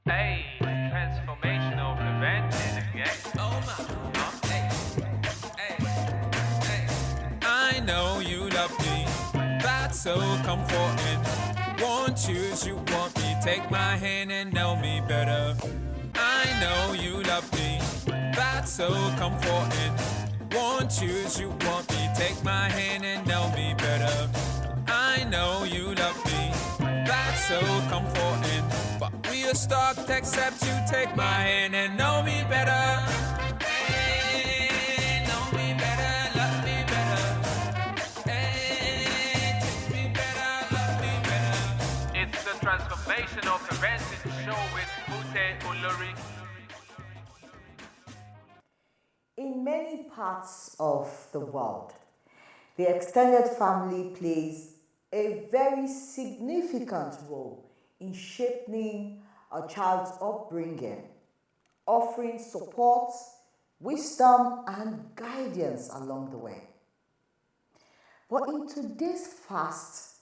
Hey, transformational prevention again. Oh my. I know you love me, that's so comforting. Want you, you want me, take my hand and know me better. I know you love me, that's so comforting. Want you, you want me, take my hand and know me better. I know you love me, that's so comforting. But we are stuck except you take my hand and know me better. Hey, know me better, love me better. Hey, take me better, love me better. It's the transformational prevention show with Mute Olori. In many parts of the world, the extended family plays a very significant role in shaping a child's upbringing, offering support, wisdom, and guidance along the way. But in today's fast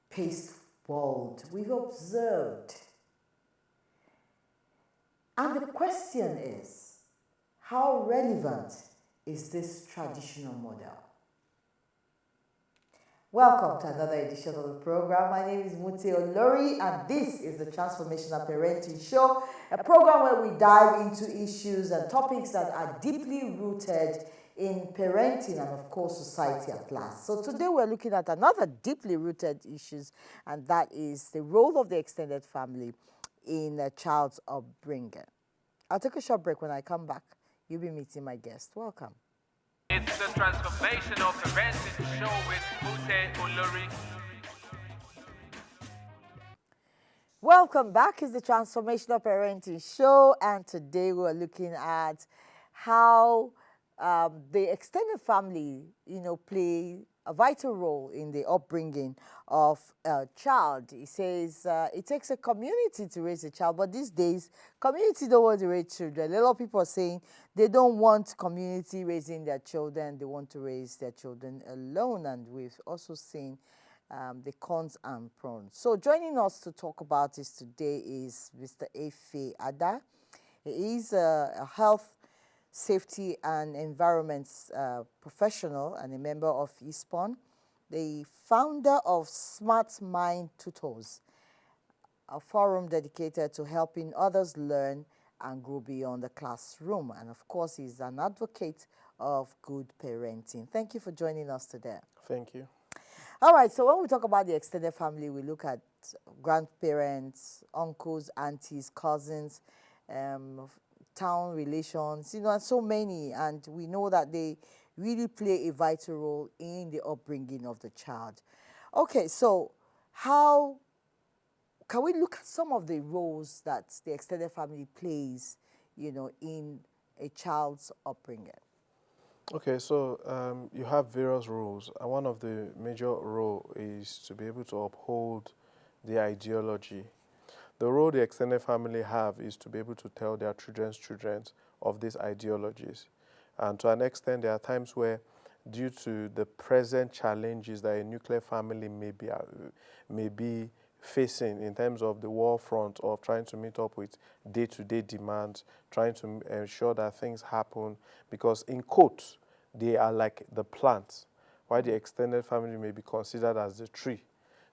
paced world, we've observed, and the question is, how relevant is this traditional model? Welcome to another edition of the program. My name is Mute Olori, and this is the Transformational Parenting Show, a program where we dive into issues and topics that are deeply rooted in parenting and, of course, society at large. So today we're looking at another deeply rooted issues, and that is the role of the extended family in a child's upbringing. I'll take a short break. When I come back, you'll be meeting my guest. Welcome. It's the transformational prevention show with Mute Olori. Welcome back. It's the Transformational Parenting Show, and today we're looking at how the extended family, play a vital role in the upbringing of a child. He says it takes a community to raise a child, but these days, community don't want to raise children. A lot of people are saying they don't want community raising their children. They want to raise their children alone, and we've also seen the cons and pros. So joining us to talk about this today is Mr. Efe Ada. He is a health, safety and environment professional and a member of ISPON, the founder of Smart Mind Tutors, a forum dedicated to helping others learn and grow beyond the classroom. And of course, he's an advocate of good parenting. Thank you for joining us today. Thank you. All right, so when we talk about the extended family, we look at grandparents, uncles, aunties, cousins, town relations, and so many. And we know that they really play a vital role in the upbringing of the child. Okay, so how can we look at some of the roles that the extended family plays, in a child's upbringing? Okay, so you have various roles, and one of the major role is to be able to uphold the ideology. The role the extended family have is to be able to tell their children's children of these ideologies. And to an extent, there are times where, due to the present challenges that a nuclear family may be facing in terms of the war front of trying to meet up with day-to-day demands, trying to ensure that things happen, because in quotes, they are like the plant, while the extended family may be considered as the tree.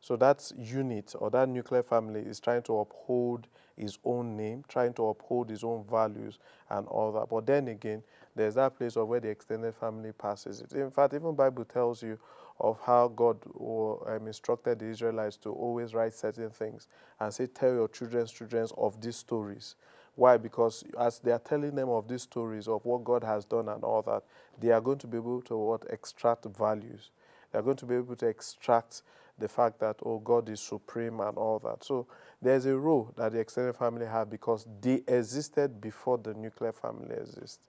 So that unit or that nuclear family is trying to uphold its own name, trying to uphold its own values and all that. But then again, there's that place of where the extended family passes it. In fact, even Bible tells you of how God instructed the Israelites to always write certain things and say, tell your children's children of these stories. Why? Because as they are telling them of these stories of what God has done and all that, they are going to be able to extract values. They are going to be able to extract the fact that, oh, God is supreme and all that. So there's a role that the extended family have because they existed before the nuclear family exists.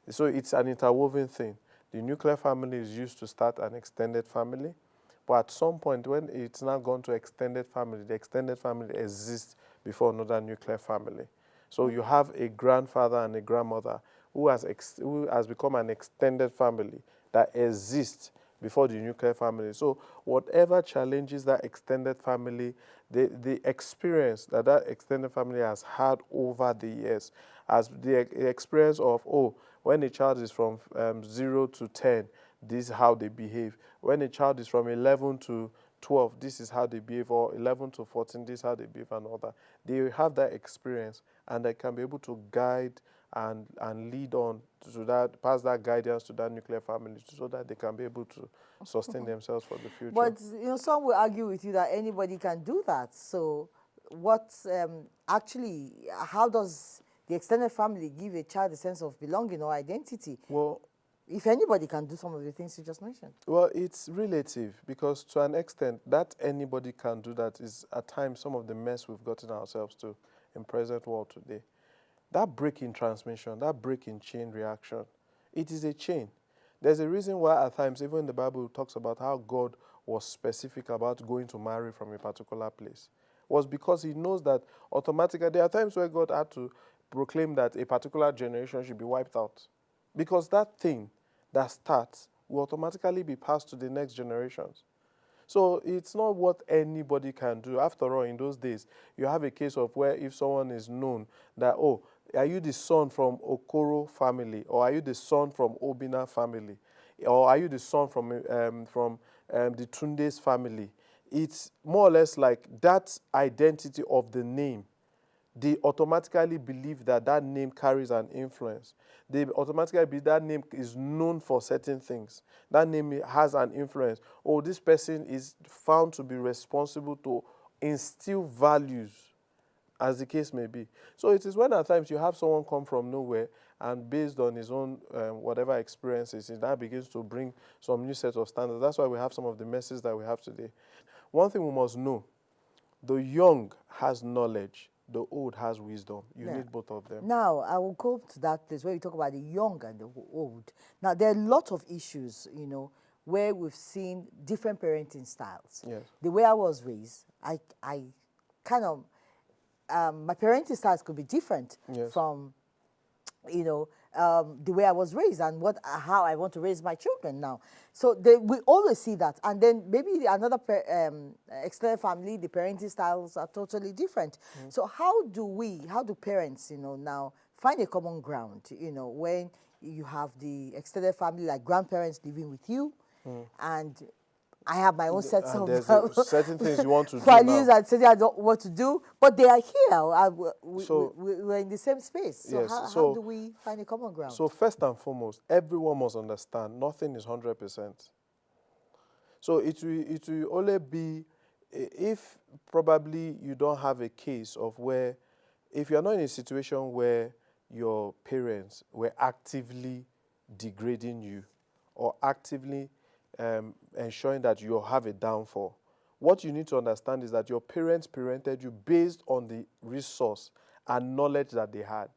So it's an interwoven thing. The nuclear family is used to start an extended family, but at some point when it's now gone to extended family, the extended family exists before another nuclear family. So you have a grandfather and a grandmother who has become an extended family that exists before the nuclear family. So whatever challenges that extended family, the experience that extended family has had over the years, as the experience of, oh, when a child is from 0 to 10, this is how they behave. When a child is from 11 to 12, this is how they behave, or 11 to 14, this is how they behave, and all that. They have that experience, and they can be able to guide and lead on to that, pass that guidance to that nuclear family, so that they can be able to sustain themselves for the future. But some will argue with you that anybody can do that. So, what actually, how does the extended family give a child a sense of belonging or identity? Well, if anybody can do some of the things you just mentioned. Well, it's relative, because to an extent, that anybody can do that is at times some of the mess we've gotten ourselves to in present world today. That break in transmission, that break in chain reaction, it is a chain. There's a reason why at times even the Bible talks about how God was specific about going to marry from a particular place. It was because he knows that automatically, there are times where God had to proclaim that a particular generation should be wiped out. Because that thing that starts will automatically be passed to the next generations. So it's not what anybody can do. After all, in those days, you have a case of where if someone is known that, oh, are you the son from Okoro family, or are you the son from Obina family, or are you the son from the Tunde's family? It's more or less like that identity of the name. They automatically believe that that name carries an influence. They automatically believe that name is known for certain things. That name has an influence. Oh, this person is found to be responsible to instill values, as the case may be. So it is when at times you have someone come from nowhere and based on his own whatever experiences, it now begins to bring some new set of standards. That's why we have some of the messages that we have today. One thing we must know, the young has knowledge, the old has wisdom. You need both of them. Now, I will go to that place where you talk about the young and the old. Now, there are a lot of issues, where we've seen different parenting styles. Yes. The way I was raised, I kind of, my parenting styles could be different from, the way I was raised and how I want to raise my children now. So we always see that. And then maybe another extended family, the parenting styles are totally different. So how do parents, now find a common ground, when you have the extended family, like grandparents living with you, and I have my own sets of certain things you want to do values now. and certain I don't want to do, but they are here. We're in the same space. So, how do we find a common ground? So first and foremost, everyone must understand nothing is 100%. So it will only be if probably you don't have a case of where, if you're not in a situation where your parents were actively degrading you or actively ensuring that you have a downfall. What you need to understand is that your parents parented you based on the resource and knowledge that they had.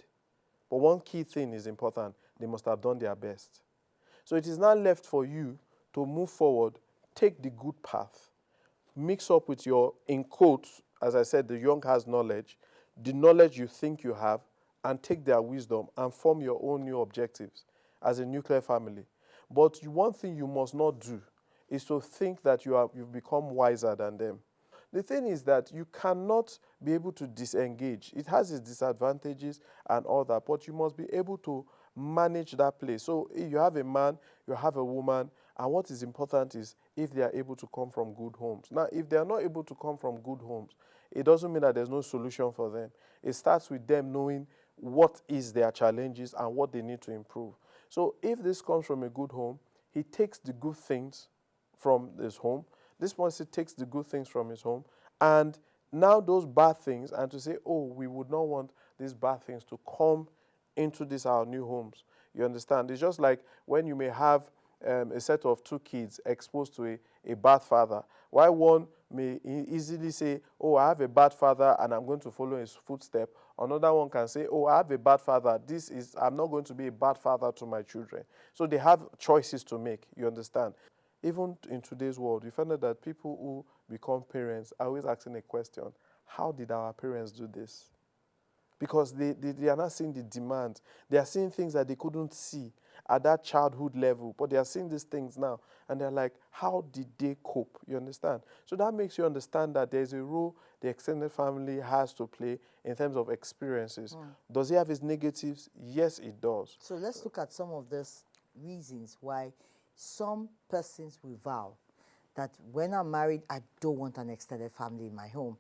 But one key thing is important. They must have done their best. So it is now left for you to move forward, take the good path, mix up with your, in quotes, as I said, the young has knowledge, the knowledge you think you have, and take their wisdom and form your own new objectives as a nuclear family. But one thing you must not do is to think that you've become wiser than them. The thing is that you cannot be able to disengage. It has its disadvantages and all that, but you must be able to manage that place. So if you have a man, you have a woman, and what is important is if they are able to come from good homes. Now, if they are not able to come from good homes, it doesn't mean that there's no solution for them. It starts with them knowing what is their challenges and what they need to improve. So if this comes from a good home, he takes the good things from his home. This person takes the good things from his home, and now those bad things, and to say, oh, we would not want these bad things to come into our new homes. You understand? It's just like when you may have a set of two kids exposed to a bad father. While one may easily say, oh, I have a bad father and I'm going to follow his footstep. Another one can say, oh, I have a bad father. I'm not going to be a bad father to my children. So they have choices to make, you understand? Even in today's world, you find out that people who become parents are always asking a question, how did our parents do this? because they are not seeing the demand. They are seeing things that they couldn't see at that childhood level, but they are seeing these things now, and they're like, how did they cope? You understand? So that makes you understand that there's a role the extended family has to play in terms of experiences. Does it have its negatives? Yes, it does. So let's look at some of these reasons why some persons will vow that when I'm married, I don't want an extended family in my home.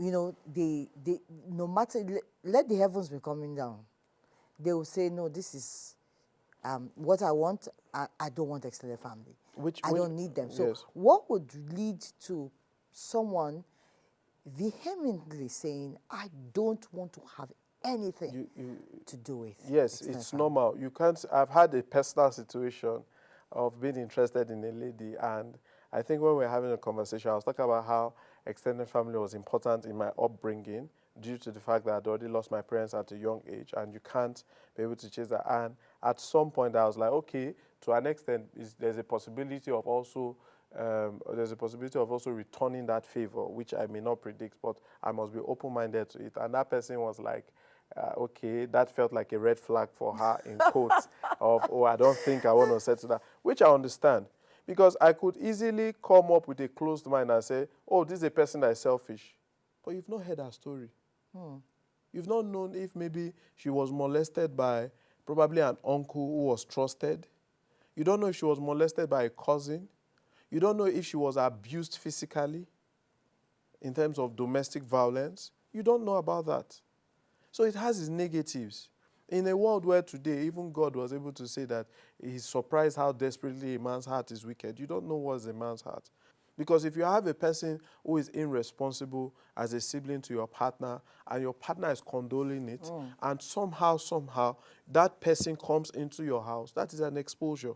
You know, they no matter, let the heavens be coming down, they will say, no, this is what I want. I don't want extended family. I don't need them. So yes. what would lead to someone vehemently saying, I don't want to have anything to do with Yes, extended it's family? normal. You can't. I've had a personal situation of being interested in a lady, and I think when we were having a conversation, I was talking about how extended family was important in my upbringing due to the fact that I'd already lost my parents at a young age, and you can't be able to chase that. And at some point, I was like, okay, to an extent, there's a possibility of also returning that favor, which I may not predict, but I must be open-minded to it. And that person was like, okay, that felt like a red flag for her in quotes of, oh, I don't think I want to settle that, which I understand. Because I could easily come up with a closed mind and say, oh, this is a person that is selfish. But you've not heard her story. You've not known if maybe she was molested by probably an uncle who was trusted. You don't know if she was molested by a cousin. You don't know if she was abused physically in terms of domestic violence. You don't know about that. So it has its negatives. In a world where today, even God was able to say that he's surprised how desperately a man's heart is wicked, you don't know what's a man's heart. Because if you have a person who is irresponsible as a sibling to your partner, and your partner is condoling it, and somehow, that person comes into your house, that is an exposure.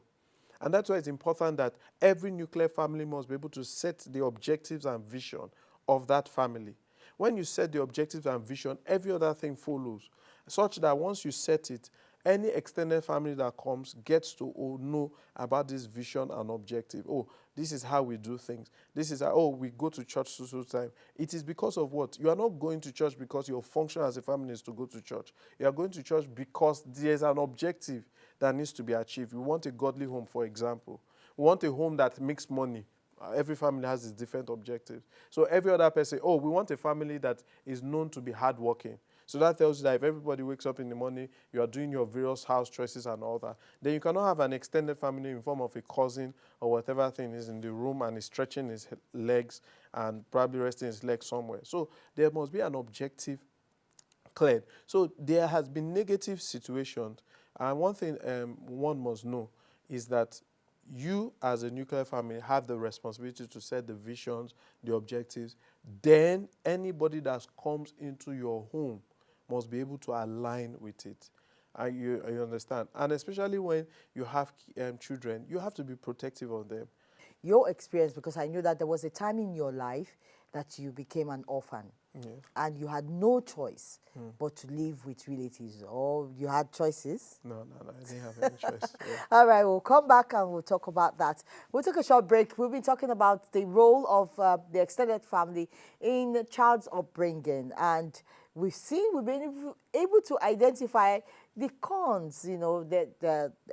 And that's why it's important that every nuclear family must be able to set the objectives and vision of that family. When you set the objectives and vision, every other thing follows, such that once you set it, any extended family that comes gets to know about this vision and objective. Oh, this is how we do things. This is how, oh, we go to church so time. It is because of what? You are not going to church because your function as a family is to go to church. You are going to church because there's an objective that needs to be achieved. We want a godly home, for example. We want a home that makes money. Every family has its different objectives. So every other person, oh, we want a family that is known to be hardworking. So that tells you that if everybody wakes up in the morning, you are doing your various house choices and all that, then you cannot have an extended family in form of a cousin or whatever thing is in the room and is stretching his legs and probably resting his legs somewhere. So there must be an objective cleared. So there has been negative situations. And one thing one must know is that you as a nuclear family have the responsibility to set the visions, the objectives. Then anybody that comes into your home must be able to align with it. And you understand? And especially when you have children, you have to be protective of them. Your experience, because I know that there was a time in your life that you became an orphan. Yes. And you had no choice but to live with relatives, or you had choices? No, I didn't have any choice. Yeah. All right, we'll come back and we'll talk about that. We'll take a short break. We've been talking about the role of the extended family in the child's upbringing, and we've been able to identify the cons, you know,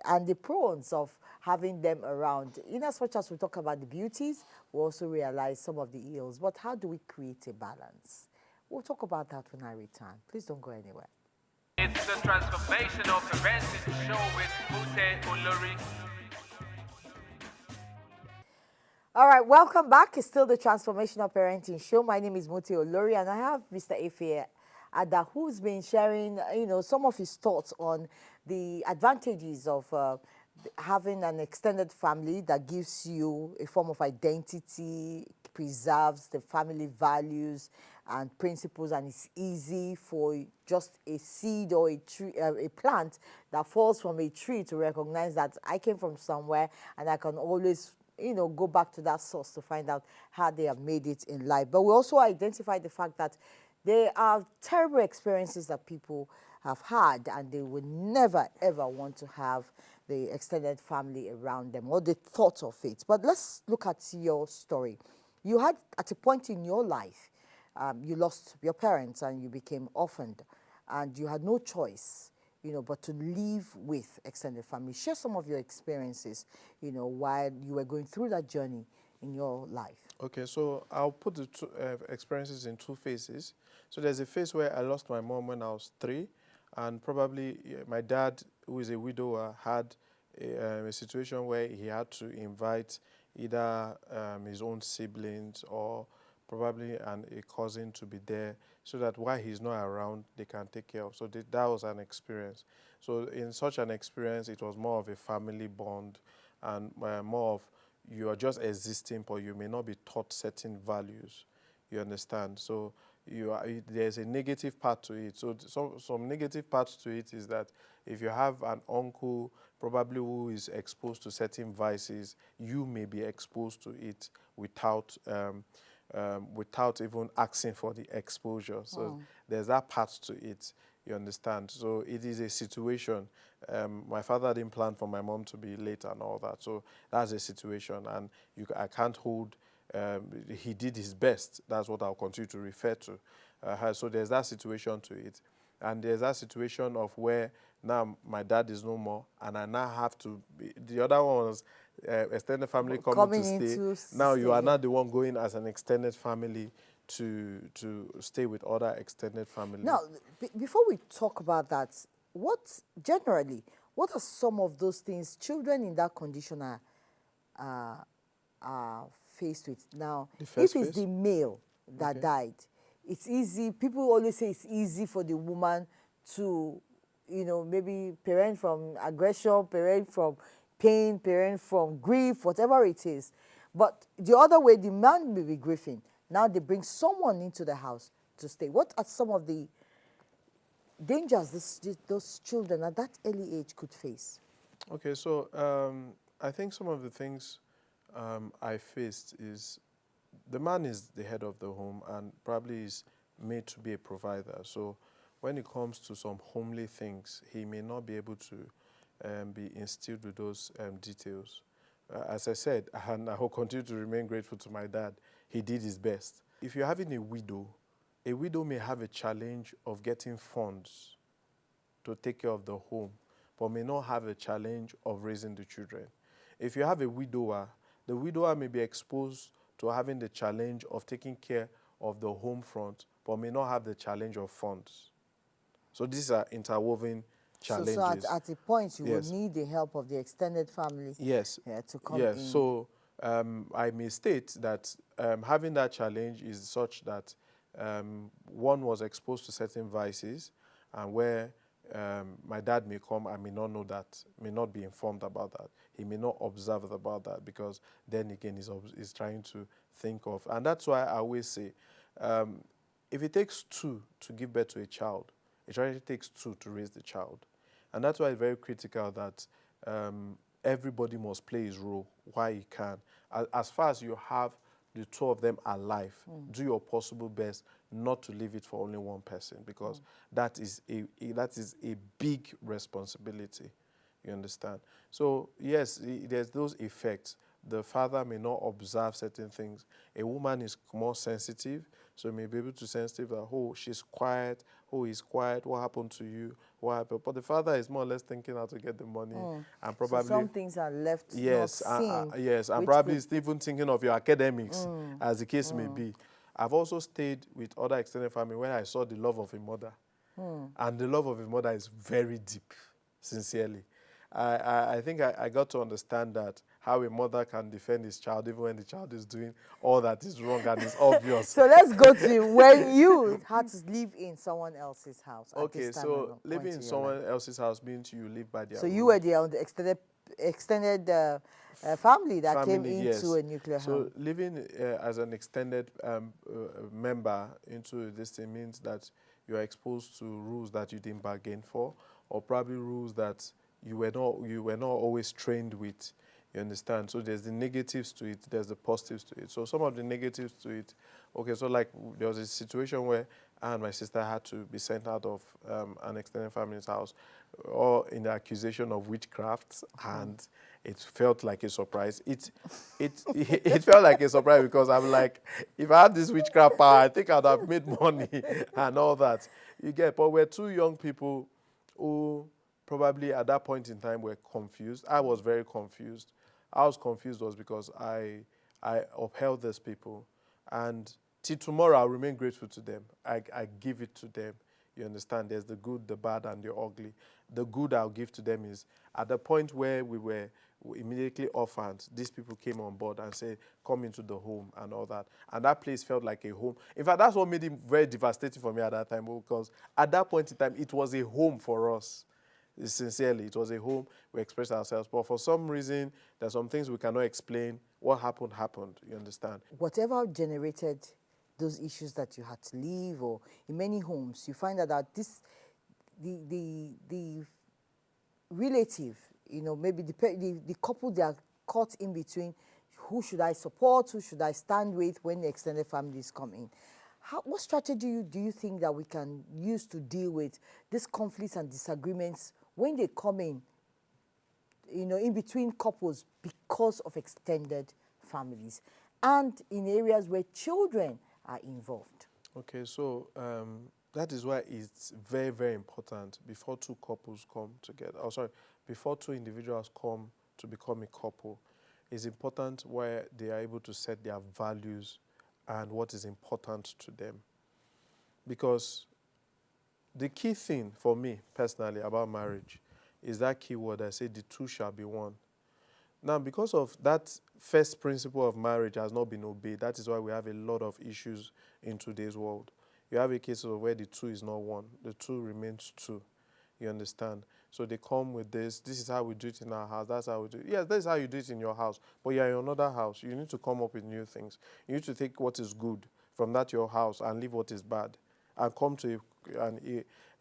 and the pros of having them around. In as much as we talk about the beauties, we also realize some of the ills. But how do we create a balance? We'll talk about that when I return. Please don't go anywhere. It's the transformation of parenting show with Mute Olori. All right, welcome back. It's still the Transformational Parenting Show. My name is Muti Olori, and I have Mr. Efe Ada, who's been sharing, you know, some of his thoughts on the advantages of having an extended family that gives you a form of identity, preserves the family values and principles, and it's easy for just a seed or a tree, a plant that falls from a tree to recognize that I came from somewhere, and I can always, you know, go back to that source to find out how they have made it in life. But we also identify the fact that there are terrible experiences that people have had, and they would never, ever want to have the extended family around them, or the thought of it. But let's look at your story. You had, at a point in your life, you lost your parents and you became orphaned. and you had no choice, but to live with extended family. Share some of your experiences, while you were going through that journey in your life. Okay, so I'll put the two experiences in two phases. So there's a phase where I lost my mom when I was 3, and probably my dad, who is a widower, had a situation where he had to invite either his own siblings or probably a cousin to be there, so that while he's not around, they can take care of. So that was an experience. So in such an experience, it was more of a family bond and more of you are just existing, but you may not be taught certain values. You understand? So there's a negative part to it. So some negative parts to it is that if you have an uncle probably who is exposed to certain vices, you may be exposed to it without even asking for the exposure. So there's that part to it. You understand? So it is a situation. My father didn't plan for my mom to be late and all that. So that's a situation, and I can't hold. He did his best. That's what I'll continue to refer to. So there's that situation to it, and there's that situation of where now my dad is no more, and I now have to. The other one was extended family coming to stay. Now you are not the one going as an extended family to stay with other extended family. Now, before we talk about that, what are some of those things children in that condition are faced with? Now, if it's the male that died, it's easy. People always say it's easy for the woman to, maybe parent from aggression, parent from pain, parent from grief, whatever it is. But the other way, the man may be grieving. Now they bring someone into the house to stay. What are some of the dangers those children at that early age could face? Okay, so I think some of the things I faced is the man is the head of the home and probably is made to be a provider. So when it comes to some homely things, he may not be able to be instilled with those details. As I said, and I will continue to remain grateful to my dad, he did his best. If you're having a widow may have a challenge of getting funds to take care of the home, but may not have a challenge of raising the children. If you have a widower, the widower may be exposed to having the challenge of taking care of the home front, but may not have the challenge of funds. So these are interwoven challenges. So at a point, you will need the help of the extended family to come in. So I may state that having that challenge is such that one was exposed to certain vices, and where my dad may come, I may not know that, may not be informed about that. He may not observe about that, because then again he's trying to think of. And that's why I always say, if it takes 2 to give birth to a child, it really takes 2 to raise the child. And that's why it's very critical that everybody must play his role while he can. As far as you have the 2 of them alive, do your possible best not to leave it for only one person, because that is a big responsibility. You understand? So yes, there's those effects. The father may not observe certain things. A woman is more sensitive, so may be able to sensitive that, oh, she's quiet, oh, he's quiet, what happened to you, what happened? But the father is more or less thinking how to get the money, and probably... So some things are left not seen. Yes, and probably even thinking of your academics, as the case may be. I've also stayed with other extended family where I saw the love of a mother. And the love of a mother is very deep, sincerely. I think I got to understand that how a mother can defend his child even when the child is doing all that is wrong and is obvious. So let's go to when you had to live in someone else's house. Okay, so living in someone else's house means you live by their So you were the extended family that came into a nuclear home. So living as an extended member into this thing means that you are exposed to rules that you didn't bargain for, or probably rules that you were not always trained with. You understand? So there's the negatives to it, there's the positives to it. So some of the negatives to it, okay, so like there was a situation where I and my sister had to be sent out of an extended family's house, or in the accusation of witchcraft and it felt like a surprise. It felt like a surprise because I'm like, if I had this witchcraft power, I think I'd have made money and all that. You get, but we're two young people who probably at that point in time were confused. I was very confused. I was confused was because I upheld these people, and till tomorrow I'll remain grateful to them. I give it to them. You understand? There's the good, the bad, and the ugly. The good I'll give to them is at the point where we were immediately orphaned, these people came on board and said, come into the home and all that. And that place felt like a home. In fact, that's what made it very devastating for me at that time, because at that point in time, it was a home for us. Sincerely, it was a home. We expressed ourselves. But for some reason, there's some things we cannot explain. What happened, happened. You understand? Whatever generated those issues that you had to leave, or in many homes, you find out that the relative, maybe the couple, they are caught in between. Who should I support? Who should I stand with when the extended families come in? What strategy do you think that we can use to deal with these conflicts and disagreements when they come in between couples because of extended families and in areas where children are involved? Okay, so that is why it's very, very important before two couples come together. Before two individuals come to become a couple, it's important where they are able to set their values and what is important to them. Because the key thing for me personally about marriage is that key word I say, the two shall be one. Now, because of that first principle of marriage has not been obeyed, that is why we have a lot of issues in today's world. You have a case of where the two is not one, the two remains two. You understand? So they come with this is how we do it in our house, that's how we do it. Yes, that's how you do it in your house, but you're in another house. You need to come up with new things. You need to take what is good from that your house and leave what is bad and come to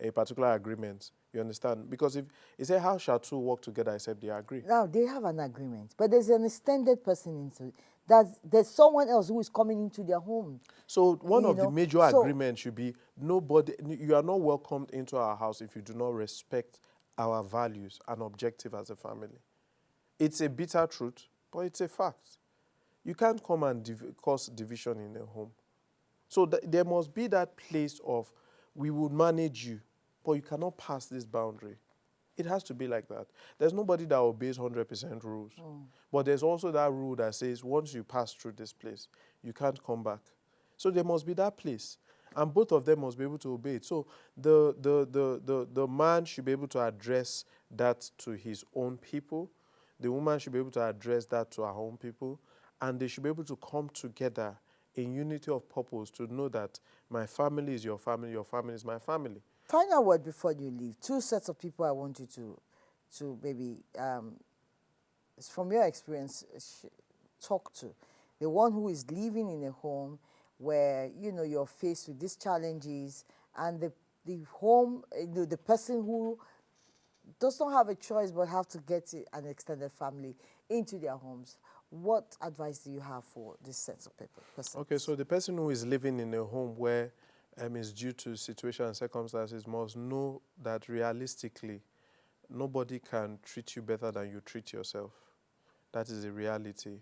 a particular agreement. You understand? Because if you say, how shall two work together except they agree? Now, they have an agreement, but there's an extended person into it. There's someone else who is coming into their home. So one of the major agreements should be you are not welcomed into our house if you do not respect our values and objective as a family. It's a bitter truth, but it's a fact. You can't come and cause division in a home. So there must be that place of, we will manage you, but you cannot pass this boundary. It has to be like that. There's nobody that obeys 100% rules. But there's also that rule that says, once you pass through this place, you can't come back. So there must be that place. And both of them must be able to obey it. So the man should be able to address that to his own people. The woman should be able to address that to her own people. And they should be able to come together in unity of purpose to know that my family is your family is my family. Final word before you leave. Two sets of people I want you to maybe, from your experience, talk to. The one who is living in a home where, you're faced with these challenges, and the home, the person who does not have a choice but have to get an extended family into their homes. What advice do you have for this set of people? Okay, so the person who is living in a home where is due to situation and circumstances must know that realistically, nobody can treat you better than you treat yourself. That is a reality.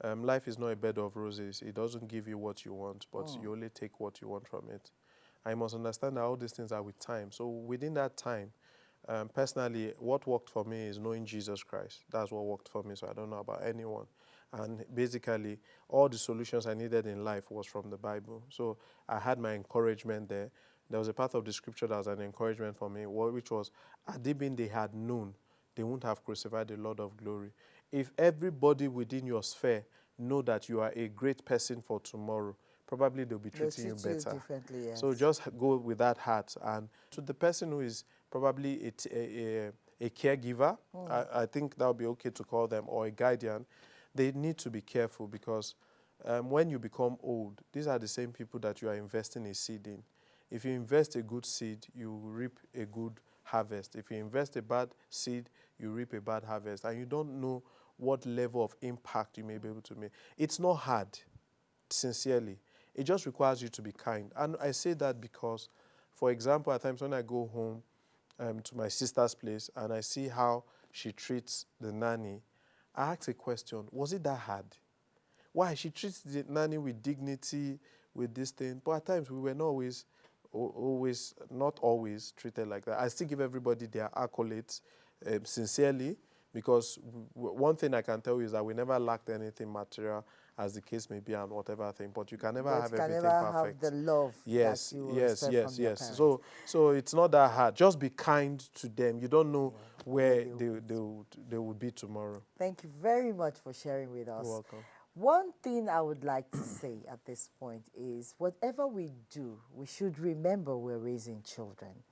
Life is not a bed of roses. It doesn't give you what you want, but you only take what you want from it. I must understand that all these things are with time. So within that time, personally, what worked for me is knowing Jesus Christ. That's what worked for me, so I don't know about anyone. And basically, all the solutions I needed in life was from the Bible. So I had my encouragement there. There was a part of the scripture that was an encouragement for me, which was, had they been they had known, they wouldn't have crucified the Lord of glory. If everybody within your sphere know that you are a great person for tomorrow, probably they'll be treating you better. Differently, yes. So just go with that heart. And to the person who is probably a caregiver, I think that would be okay to call them, or a guardian, they need to be careful, because when you become old, these are the same people that you are investing a seed in. If you invest a good seed, you reap a good harvest. If you invest a bad seed, you reap a bad harvest. And you don't know what level of impact you may be able to make. It's not hard, sincerely. It just requires you to be kind. And I say that because, for example, at times when I go home to my sister's place and I see how she treats the nanny, I ask a question. Was it that hard? Why? She treats the nanny with dignity, with this thing. But at times, we were not not always treated like that. I still give everybody their accolades sincerely, because one thing I can tell you is that we never lacked anything material, as the case may be, and whatever thing. But you can never have everything perfect. Have the love. Yes, that you yes, expect yes, from your yes. parents. So it's not that hard. Just be kind to them. You don't know where they will be tomorrow. Thank you very much for sharing with us. You're welcome. One thing I would like to say at this point is whatever we do, we should remember we're raising children.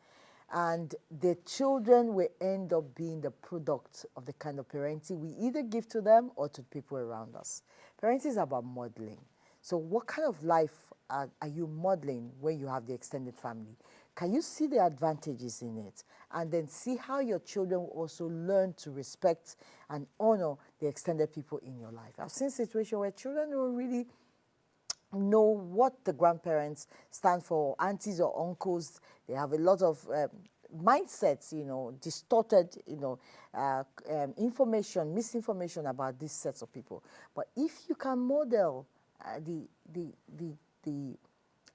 And the children will end up being the product of the kind of parenting we either give to them or to people around us. Parenting is about modeling. So what kind of life are you modeling when you have the extended family? Can you see the advantages in it? And then see how your children will also learn to respect and honor the extended people in your life. I've seen situations where children don't really know what the grandparents stand for, aunties or uncles. They have a lot of mindsets, distorted, information, misinformation about these sets of people. But if you can model the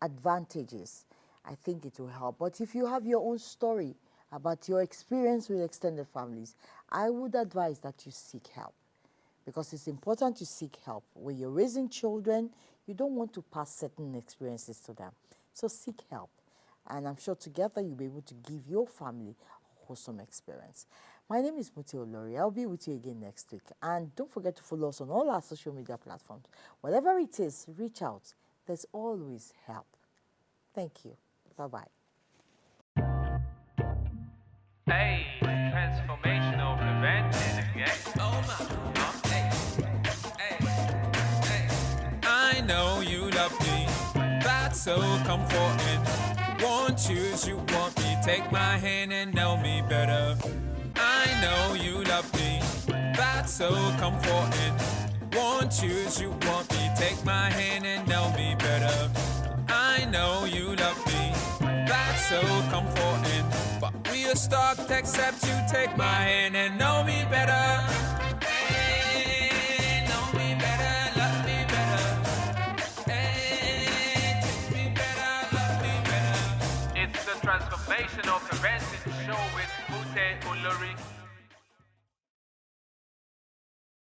advantages, I think it will help. But if you have your own story about your experience with extended families, I would advise that you seek help, because it's important to seek help. When you're raising children, you don't want to pass certain experiences to them. So seek help. And I'm sure together you'll be able to give your family a wholesome experience. My name is Muti Olori. I'll be with you again next week. And don't forget to follow us on all our social media platforms. Whatever it is, reach out. There's always help. Thank you. Bye-bye. Hey, transformational prevention again. Oh my, hey, hey. I know you love me, that's so comforting. Won't choose, you want me, take my hand and know me better. I know you love me, that's so comforting. Won't choose, you want me, take my hand and know me better. I know you love me, that's so comforting. But we are stuck except you take my hand and know me better. Hey, know me better, love me better. Hey, take me better, love me better. It's the Transformational Parenting Show with Mute Olori.